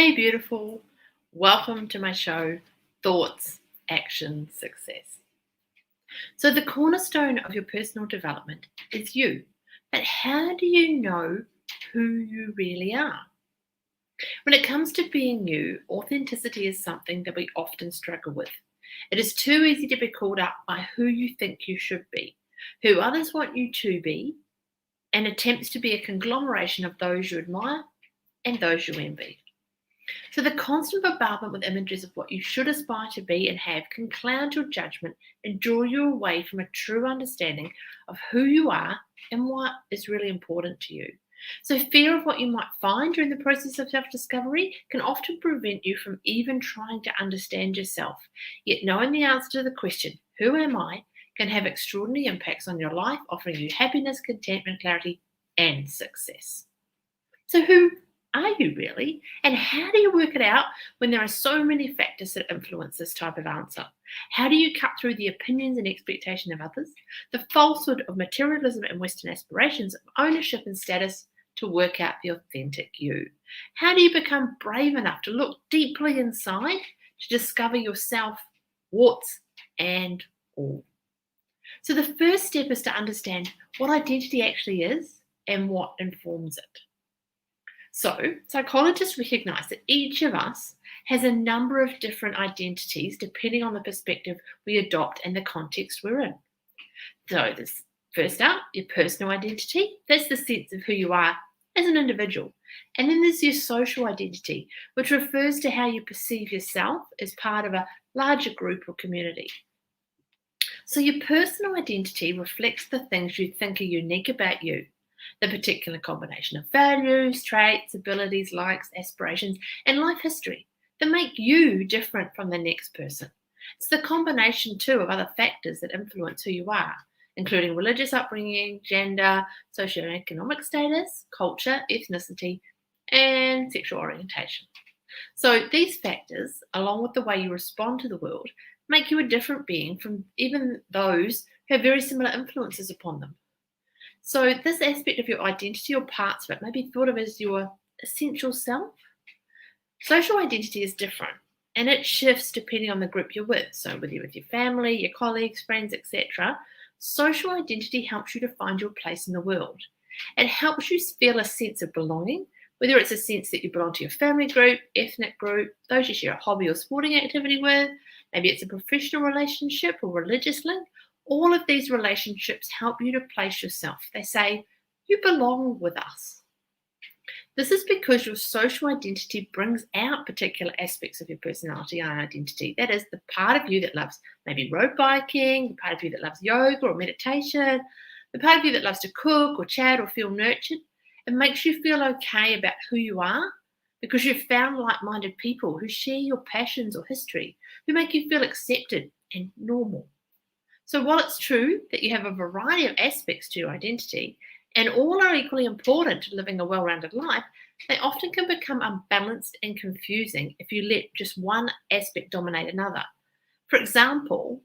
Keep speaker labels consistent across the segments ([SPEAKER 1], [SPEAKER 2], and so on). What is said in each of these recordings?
[SPEAKER 1] Hey, beautiful. Welcome to my show, Thoughts, Action, Success. So, the cornerstone of your personal development is you. But how do you know who you really are? When it comes to being you, authenticity is something that we often struggle with. It is too easy to be caught up by who you think you should be, who others want you to be, and attempts to be a conglomeration of those you admire and those you envy. So the constant bombardment with images of what you should aspire to be and have can cloud your judgment and draw you away from a true understanding of who you are and what is really important to you. So fear of what you might find during the process of self-discovery can often prevent you from even trying to understand yourself. Yet knowing the answer to the question, who am I, can have extraordinary impacts on your life, offering you happiness, contentment, clarity, and success. So who are you really? And how do you work it out when there are so many factors that influence this type of answer? How do you cut through the opinions and expectation of others, the falsehood of materialism and Western aspirations of ownership and status to work out the authentic you? How do you become brave enough to look deeply inside to discover yourself, warts and all? So the first step is to understand what identity actually is and what informs it. So, psychologists recognize that each of us has a number of different identities depending on the perspective we adopt and the context we're in. So, this first up, your personal identity. That's the sense of who you are as an individual. And then there's your social identity, which refers to how you perceive yourself as part of a larger group or community. So, your personal identity reflects the things you think are unique about you. The particular combination of values, traits, abilities, likes, aspirations, and life history that make you different from the next person. It's the combination, too, of other factors that influence who you are, including religious upbringing, gender, socioeconomic status, culture, ethnicity, and sexual orientation. So these factors, along with the way you respond to the world, make you a different being from even those who have very similar influences upon them. So this aspect of your identity or parts of it may be thought of as your essential self. Social identity is different and it shifts depending on the group you're with. So whether you're with your family, your colleagues, friends, etc., social identity helps you to find your place in the world. It helps you feel a sense of belonging, whether it's a sense that you belong to your family group, ethnic group, those you share a hobby or sporting activity with, maybe it's a professional relationship or religious link. All of these relationships help you to place yourself. They say, you belong with us. This is because your social identity brings out particular aspects of your personality and identity. That is the part of you that loves maybe road biking, the part of you that loves yoga or meditation, the part of you that loves to cook or chat or feel nurtured. It makes you feel okay about who you are because you've found like-minded people who share your passions or history, who make you feel accepted and normal. So while it's true that you have a variety of aspects to your identity, and all are equally important to living a well-rounded life, they often can become unbalanced and confusing if you let just one aspect dominate another. For example,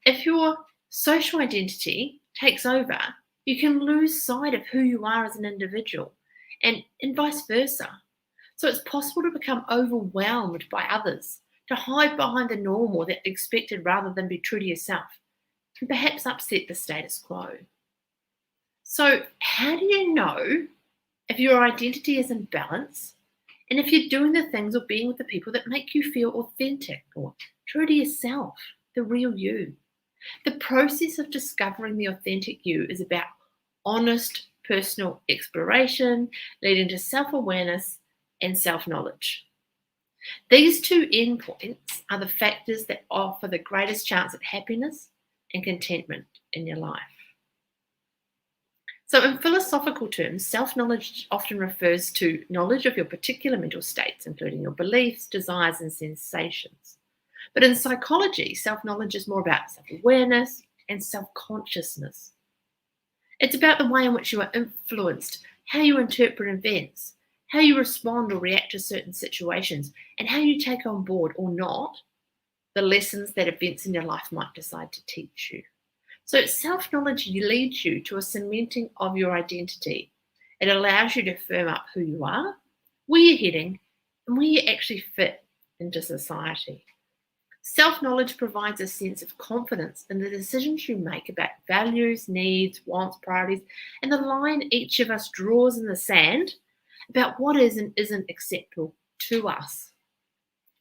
[SPEAKER 1] if your social identity takes over, you can lose sight of who you are as an individual, and vice versa. So it's possible to become overwhelmed by others, to hide behind the norm or the expected rather than be true to yourself, and perhaps upset the status quo. So how do you know if your identity is in balance and if you're doing the things or being with the people that make you feel authentic or true to yourself, the real you? The process of discovering the authentic you is about honest personal exploration, leading to self-awareness and self-knowledge. These two endpoints are the factors that offer the greatest chance at happiness and contentment in your life. So in philosophical terms, self-knowledge often refers to knowledge of your particular mental states, including your beliefs, desires, and sensations. But in psychology, self-knowledge is more about self-awareness and self-consciousness. It's about the way in which you are influenced, how you interpret events, how you respond or react to certain situations, and how you take on board or not the lessons that events in your life might decide to teach you. So self-knowledge leads you to a cementing of your identity. It allows you to firm up who you are, where you're heading, and where you actually fit into society. Self-knowledge provides a sense of confidence in the decisions you make about values, needs, wants, priorities, and the line each of us draws in the sand about what is and isn't acceptable to us.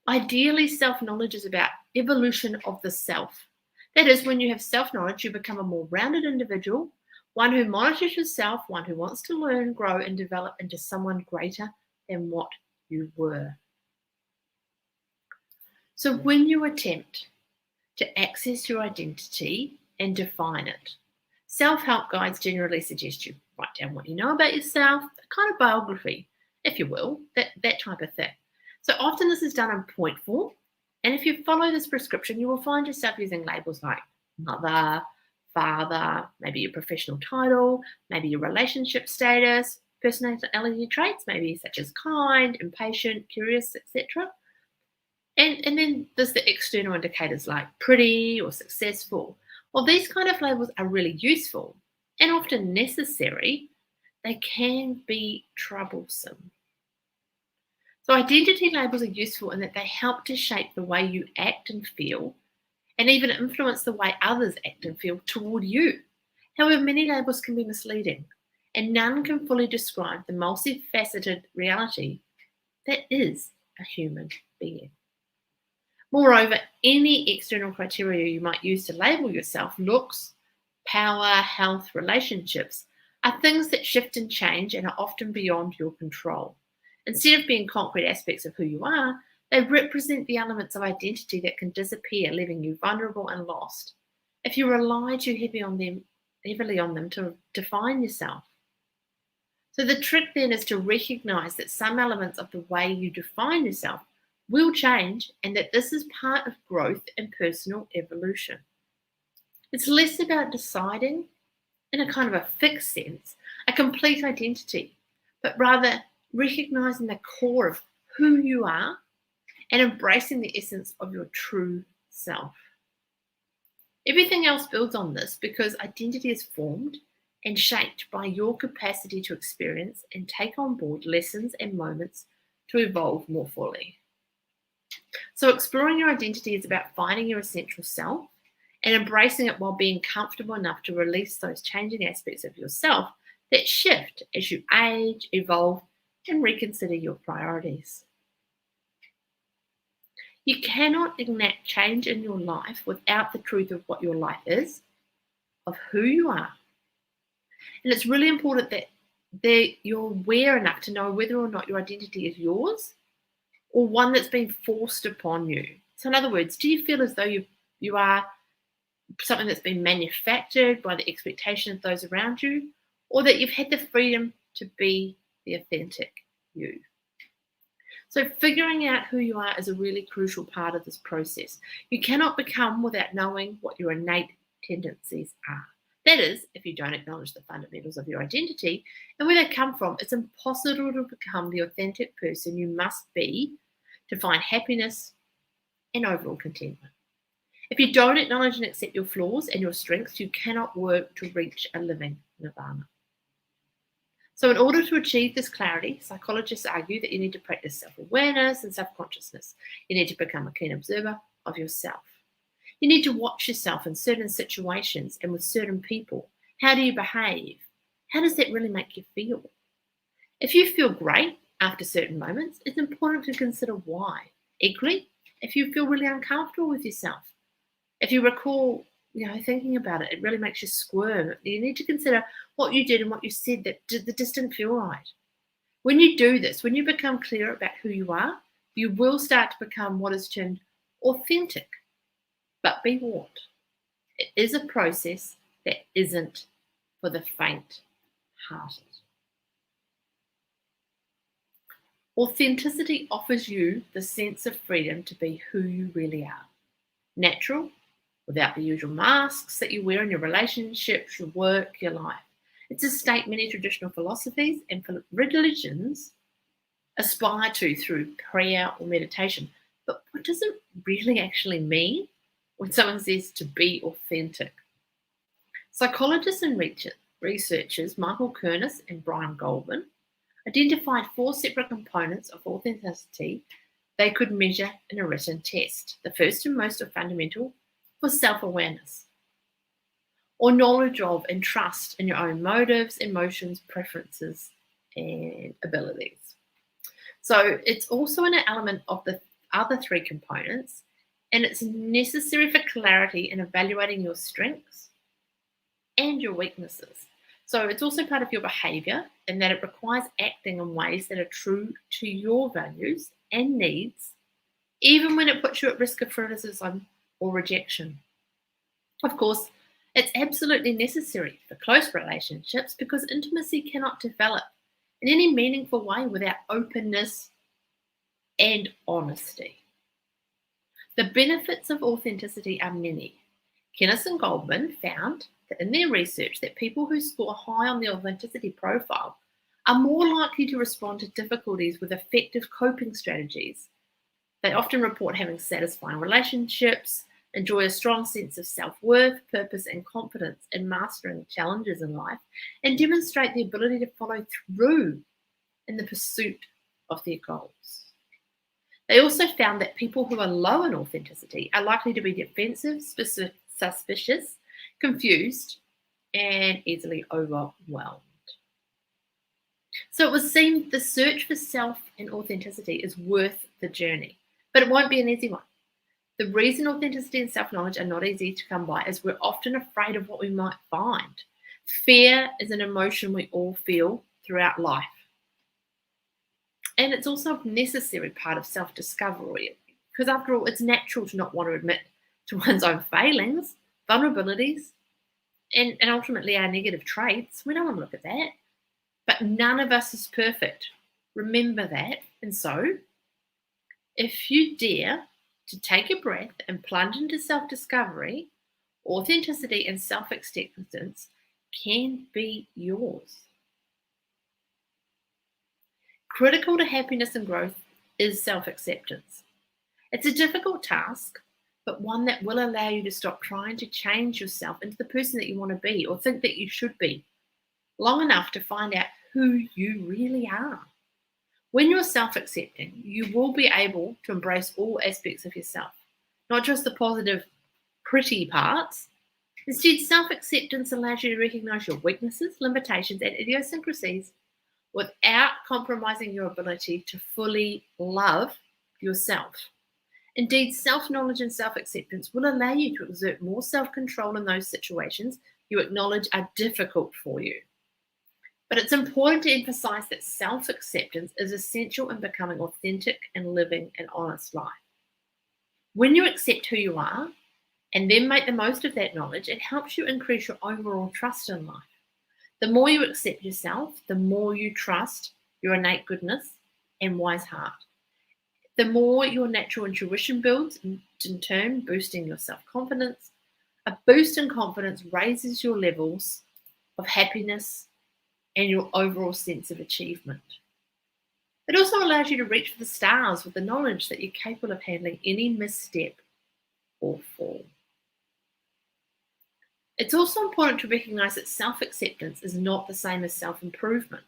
[SPEAKER 1] Ideally, self-knowledge is about evolution of the self. That is, when you have self-knowledge, you become a more rounded individual, one who monitors yourself, one who wants to learn, grow, and develop into someone greater than what you were. So when you attempt to access your identity and define it, self-help guides generally suggest you write down what you know about yourself, a kind of biography, if you will, that type of thing. So often this is done in point form, and if you follow this prescription, you will find yourself using labels like mother, father, maybe your professional title, maybe your relationship status, personality traits, maybe such as kind, impatient, curious, etc. And then there's the external indicators like pretty or successful. While these kind of labels are really useful and often necessary, they can be troublesome. So identity labels are useful in that they help to shape the way you act and feel, and even influence the way others act and feel toward you. However, many labels can be misleading, and none can fully describe the multifaceted reality that is a human being. Moreover, any external criteria you might use to label yourself, looks, power, health, relationships, are things that shift and change and are often beyond your control. Instead of being concrete aspects of who you are, they represent the elements of identity that can disappear, leaving you vulnerable and lost if you rely too heavily on them to define yourself. So the trick then is to recognize that some elements of the way you define yourself will change, and that this is part of growth and personal evolution. It's less about deciding, in a kind of a fixed sense, a complete identity, but rather recognizing the core of who you are and embracing the essence of your true self. Everything else builds on this because identity is formed and shaped by your capacity to experience and take on board lessons and moments to evolve more fully. So exploring your identity is about finding your essential self and embracing it while being comfortable enough to release those changing aspects of yourself that shift as you age, evolve, and reconsider your priorities. You cannot enact change in your life without the truth of what your life is, of who you are. And it's really important that you're aware enough to know whether or not your identity is yours or one that's been forced upon you. So in other words, do you feel as though you are something that's been manufactured by the expectation of those around you, or that you've had the freedom to be the authentic you? So figuring out who you are is a really crucial part of this process. You cannot become without knowing what your innate tendencies are. That is, if you don't acknowledge the fundamentals of your identity and where they come from, it's impossible to become the authentic person you must be to find happiness and overall contentment. If you don't acknowledge and accept your flaws and your strengths, you cannot work to reach a living nirvana. So in order to achieve this clarity, psychologists argue that you need to practice self-awareness and self-consciousness. You need to become a keen observer of yourself. You need to watch yourself in certain situations and with certain people. How do you behave? How does that really make you feel? If you feel great after certain moments, it's important to consider why. Equally, if you feel really uncomfortable with yourself, if you recall, thinking about it, it really makes you squirm. You need to consider what you did and what you said that just didn't feel right. When you do this, when you become clear about who you are, you will start to become what is termed authentic. But be warned, it is a process that isn't for the faint-hearted. Authenticity offers you the sense of freedom to be who you really are. Natural, without the usual masks that you wear in your relationships, your work, your life. It's a state many traditional philosophies and religions aspire to through prayer or meditation. But what does it really actually mean when someone says to be authentic? Psychologists and researchers Michael Kernis and Brian Goldman identified 4 separate components of authenticity they could measure in a written test. The first and most fundamental was self-awareness, or knowledge of and trust in your own motives, emotions, preferences, and abilities. So it's also an element of the other 3 components, and it's necessary for clarity in evaluating your strengths and your weaknesses. So it's also part of your behavior, in that it requires acting in ways that are true to your values and needs, even when it puts you at risk of criticism or rejection. Of course, it's absolutely necessary for close relationships because intimacy cannot develop in any meaningful way without openness and honesty. The benefits of authenticity are many. Kenneth and Goldman found that in their research that people who score high on the authenticity profile are more likely to respond to difficulties with effective coping strategies. They often report having satisfying relationships, enjoy a strong sense of self-worth, purpose, and confidence in mastering challenges in life, and demonstrate the ability to follow through in the pursuit of their goals. They also found that people who are low in authenticity are likely to be defensive, suspicious, confused, and easily overwhelmed. So it was seen the search for self and authenticity is worth the journey, but it won't be an easy one. The reason authenticity and self-knowledge are not easy to come by is we're often afraid of what we might find. Fear is an emotion we all feel throughout life. And it's also a necessary part of self-discovery, because after all, it's natural to not want to admit to one's own failings, vulnerabilities, and ultimately our negative traits. We don't want to look at that. But none of us is perfect. Remember that. And so, if you dare to take a breath and plunge into self-discovery, authenticity and self-acceptance can be yours. Critical to happiness and growth is self-acceptance. It's a difficult task, but one that will allow you to stop trying to change yourself into the person that you want to be or think that you should be, long enough to find out who you really are. When you're self-accepting, you will be able to embrace all aspects of yourself, not just the positive, pretty parts. Instead, self-acceptance allows you to recognize your weaknesses, limitations, and idiosyncrasies without compromising your ability to fully love yourself. Indeed, self-knowledge and self-acceptance will allow you to exert more self-control in those situations you acknowledge are difficult for you. But it's important to emphasize that self-acceptance is essential in becoming authentic and living an honest life. When you accept who you are and then make the most of that knowledge, it helps you increase your overall trust in life. The more you accept yourself, the more you trust your innate goodness and wise heart. The more your natural intuition builds, in turn boosting your self-confidence. A boost in confidence raises your levels of happiness and your overall sense of achievement. It also allows you to reach for the stars with the knowledge that you're capable of handling any misstep or fall. It's also important to recognize that self-acceptance is not the same as self-improvement.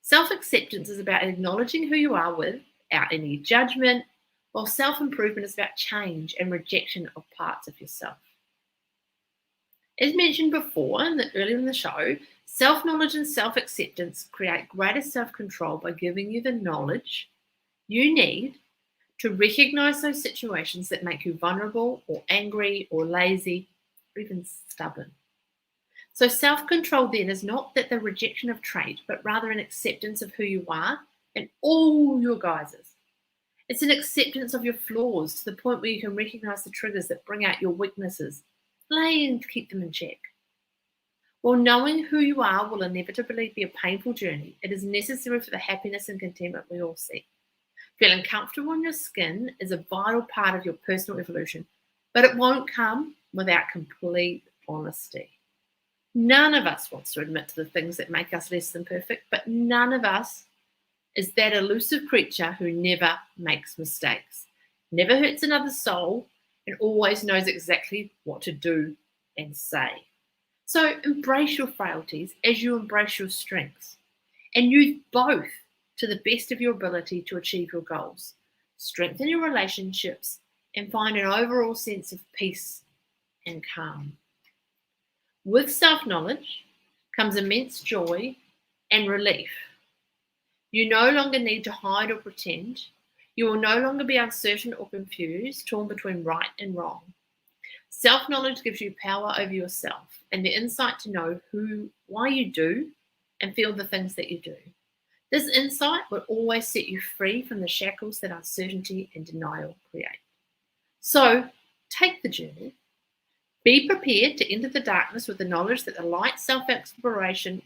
[SPEAKER 1] Self-acceptance is about acknowledging who you are without any judgment, while self-improvement is about change and rejection of parts of yourself. As mentioned before, earlier in the show, self-knowledge and self-acceptance create greater self-control by giving you the knowledge you need to recognize those situations that make you vulnerable or angry or lazy or even stubborn. So self-control then is not that the rejection of trait, but rather an acceptance of who you are and all your guises. It's an acceptance of your flaws to the point where you can recognize the triggers that bring out your weaknesses, and keep them in check. While knowing who you are will inevitably be a painful journey, it is necessary for the happiness and contentment we all seek. Feeling comfortable in your skin is a vital part of your personal evolution, but it won't come without complete honesty. None of us wants to admit to the things that make us less than perfect, but none of us is that elusive creature who never makes mistakes, never hurts another soul, and always knows exactly what to do and say. So embrace your frailties as you embrace your strengths. and use both to the best of your ability to achieve your goals, strengthen your relationships, and find an overall sense of peace and calm. With self-knowledge comes immense joy and relief. You no longer need to hide or pretend. You will no longer be uncertain or confused, torn between right and wrong. Self-knowledge gives you power over yourself and the insight to know why you do and feel the things that you do. This insight will always set you free from the shackles that uncertainty and denial create. So, take the journey. Be prepared to enter the darkness with the knowledge that the light self-exploration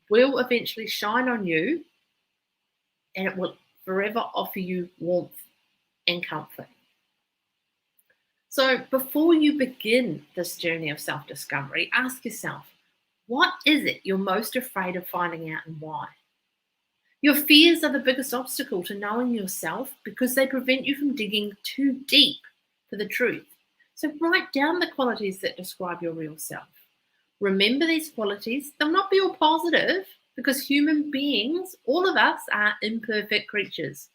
[SPEAKER 1] will eventually shine on you, and it will forever offer you warmth and comfort. So before you begin this journey of self-discovery, ask yourself, what is it you're most afraid of finding out and why? Your fears are the biggest obstacle to knowing yourself because they prevent you from digging too deep for the truth. So write down the qualities that describe your real self. Remember these qualities. They'll not be all positive because human beings, all of us, are imperfect creatures.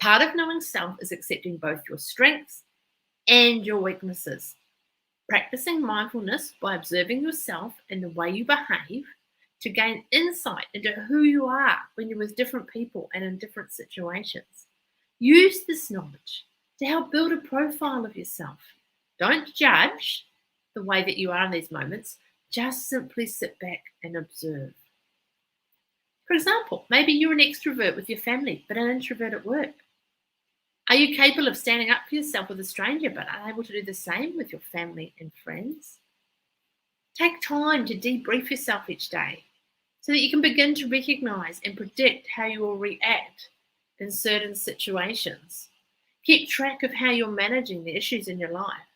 [SPEAKER 1] Part of knowing self is accepting both your strengths and your weaknesses. Practicing mindfulness by observing yourself and the way you behave to gain insight into who you are when you're with different people and in different situations. Use this knowledge to help build a profile of yourself. Don't judge the way that you are in these moments. Just simply sit back and observe. For example, maybe you're an extrovert with your family, but an introvert at work. Are you capable of standing up for yourself with a stranger, but unable to do the same with your family and friends? Take time to debrief yourself each day so that you can begin to recognize and predict how you will react in certain situations. Keep track of how you're managing the issues in your life.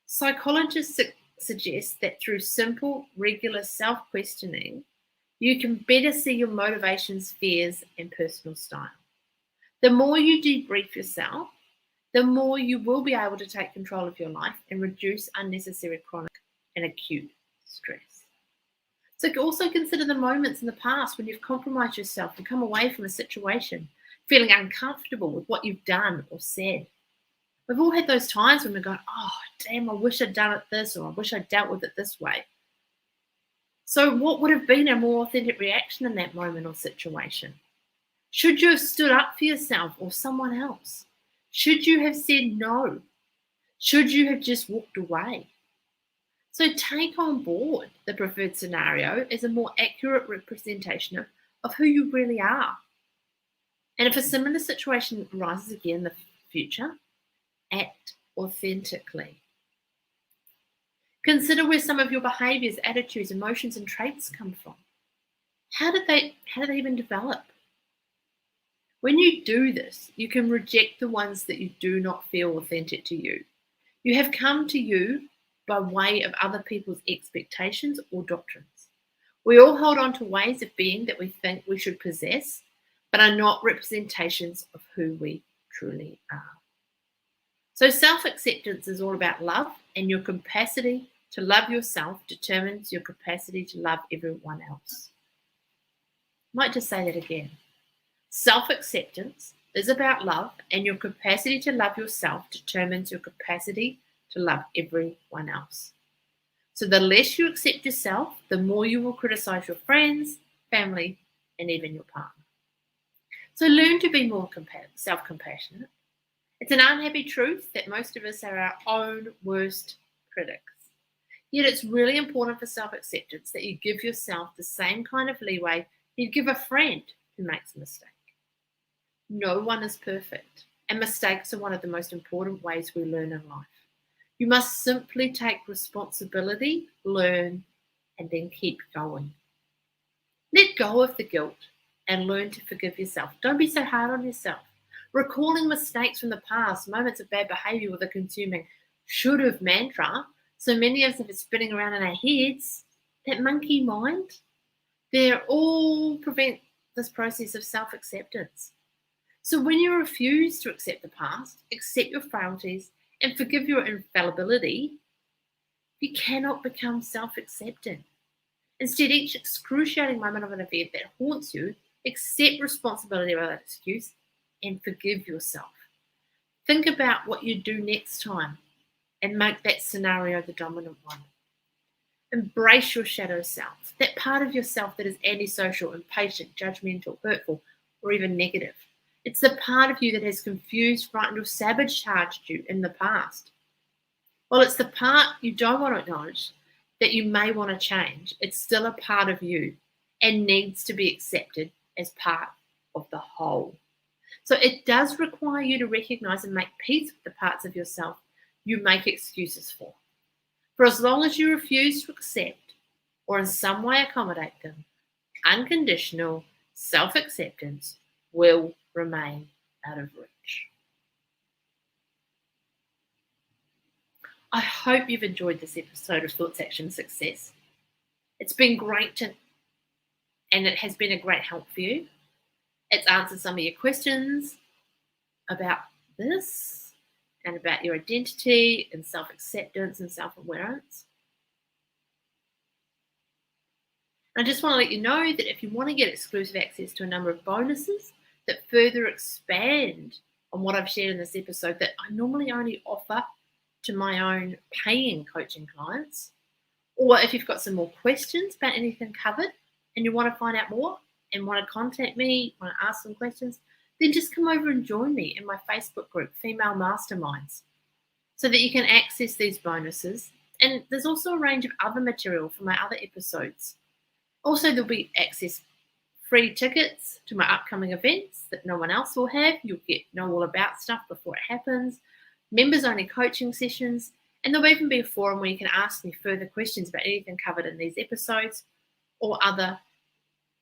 [SPEAKER 1] Psychologists suggest that through simple, regular self-questioning, you can better see your motivations, fears, and personal style. The more you debrief yourself, the more you will be able to take control of your life and reduce unnecessary chronic and acute stress. So also consider the moments in the past when you've compromised yourself and come away from a situation feeling uncomfortable with what you've done or said. We've all had those times when we're going, oh, damn, I wish I'd done it this, or I wish I'd dealt with it this way. So what would have been a more authentic reaction in that moment or situation? Should you have stood up for yourself or someone else? Should you have said no? Should you have just walked away? So take on board the preferred scenario as a more accurate representation of who you really are. And if a similar situation arises again in the future, act authentically. Consider where some of your behaviors, attitudes, emotions, and traits come from. How did they even develop? When you do this, you can reject the ones that you do not feel authentic to you. You have come to you by way of other people's expectations or doctrines. We all hold on to ways of being that we think we should possess, but are not representations of who we truly are. So self-acceptance is all about love, and your capacity to love yourself determines your capacity to love everyone else. I might just say that again. Self-acceptance is about love, and your capacity to love yourself determines your capacity to love everyone else. So the less you accept yourself, the more you will criticize your friends, family, and even your partner. So learn to be more self-compassionate. It's an unhappy truth that most of us are our own worst critics. Yet it's really important for self-acceptance that you give yourself the same kind of leeway you'd give a friend who makes a mistake. No one is perfect, and mistakes are one of the most important ways we learn in life. You must simply take responsibility, learn, and then keep going. Let go of the guilt and learn to forgive yourself. Don't be so hard on yourself. Recalling mistakes from the past, moments of bad behavior with a consuming should have mantra, so many of us have it spinning around in our heads, that monkey mind, they all prevent this process of self-acceptance. So when you refuse to accept the past, accept your frailties, and forgive your infallibility, you cannot become self-accepting. Instead, each excruciating moment of an event that haunts you Accept responsibility about that excuse and forgive yourself. Think about what you do next time and make that scenario the dominant one. Embrace your shadow self, that part of yourself that is antisocial, impatient, judgmental, hurtful, or even negative. It's the part of you that has confused, frightened, or sabotaged you in the past. While it's the part you don't want to acknowledge that you may want to change, it's still a part of you and needs to be accepted as part of the whole. So it does require you to recognize and make peace with the parts of yourself you make excuses for. For as long as you refuse to accept or in some way accommodate them, unconditional self-acceptance will remain out of reach. I hope you've enjoyed this episode of Thoughts, Action, Success. It's been great and it has been a great help for you. It's answered some of your questions about this and about your identity and self-acceptance and self-awareness. I just want to let you know that if you want to get exclusive access to a number of bonuses that further expand on what I've shared in this episode that I normally only offer to my own paying coaching clients, or if you've got some more questions about anything covered and you want to find out more and want to contact me, want to ask some questions, then just come over and join me in my Facebook group, Female Masterminds, so that you can access these bonuses. And there's also a range of other material from my other episodes. Also, there'll be free tickets to my upcoming events that no one else will have. You'll know all about stuff before it happens. Members-only coaching sessions, and there'll even be a forum where you can ask me further questions about anything covered in these episodes or other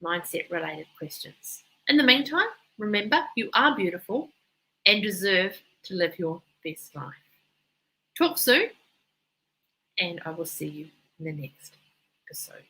[SPEAKER 1] mindset-related questions. In the meantime, remember, you are beautiful and deserve to live your best life. Talk soon, and I will see you in the next episode.